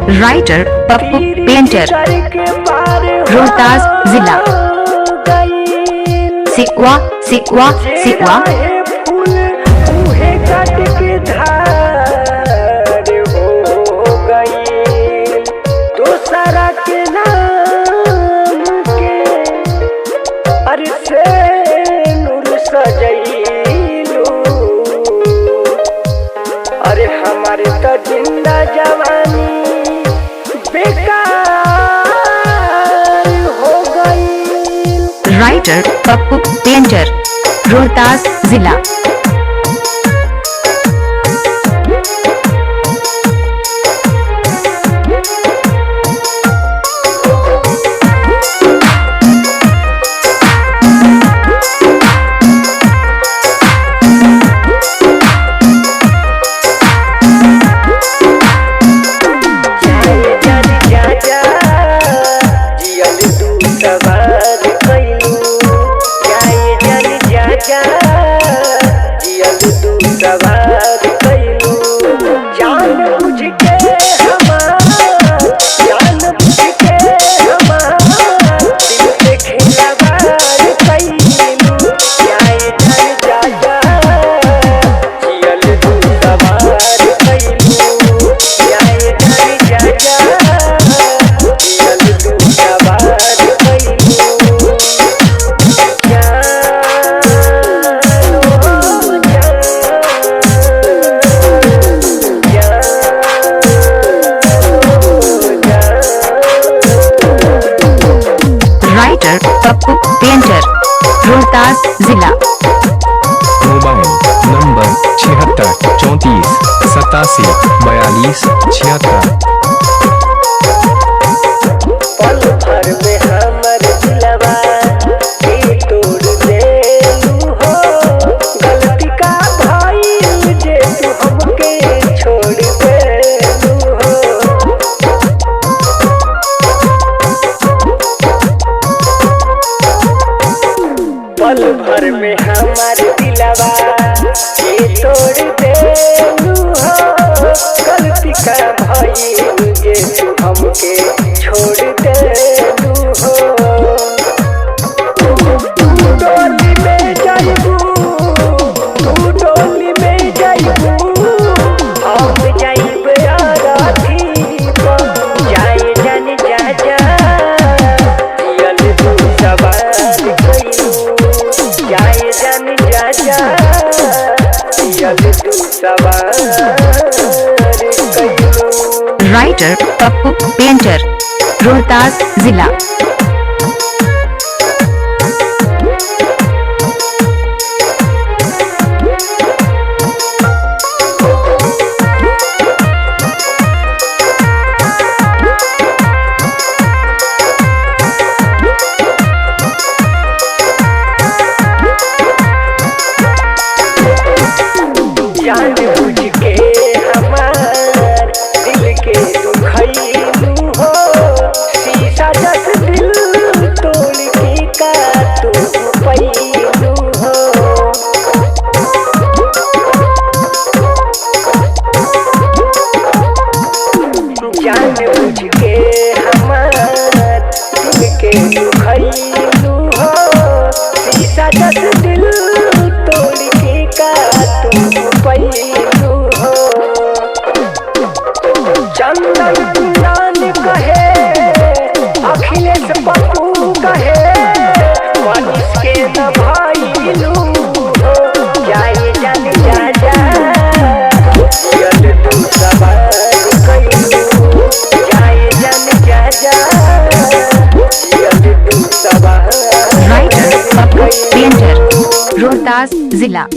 Writer Pappu painter, Rohtas जिला। सिकवा सिकवा सिकवा अरे हमारे तो जिंदा जवानी बेकार हो गई। राइटर पप्पू पेंटर, रोहतास जिला। पप्पू पेंटर, रोहतास जिला। Mobile number 76 34 87 42 76। पल भर में हमर दिलवा के तोड़ देलू हो, गलती का भइल जे तू हमके छोड़ देलू हो। पल भर में हमार दिलवा के तोड़ देलू हो, गलती का भइल जे तू हमके छोड़ देलू हो। तू डोली में जाइबू, तू डोली में जाइबू, हम जाइब राती पर जाए जान जा जा। दियल तू सवार कइलू, जाए जान जा जा। दियल तू सवार कइलू। राइटर पप्पू पेंटर, रोहतास जिला। जान बुझ के हमार दिल के दुखैलू हो, शीशा जस दिल तोड़ के का तू पैलू हो। जान बुझ के हमार दिल के दुखैलू हो, शीशा जस दिल तोड़ के का तू पैलू हो। चंदन जान कहे, अखिलेश पप्पू कहे, मनीष के न भइलू हो, जाए जान जा जा। दियल तू सवार कइलू, जाए जान जा जा। दियल तू सवार राइटर पप्पू पेंटर, रोहतास जिला।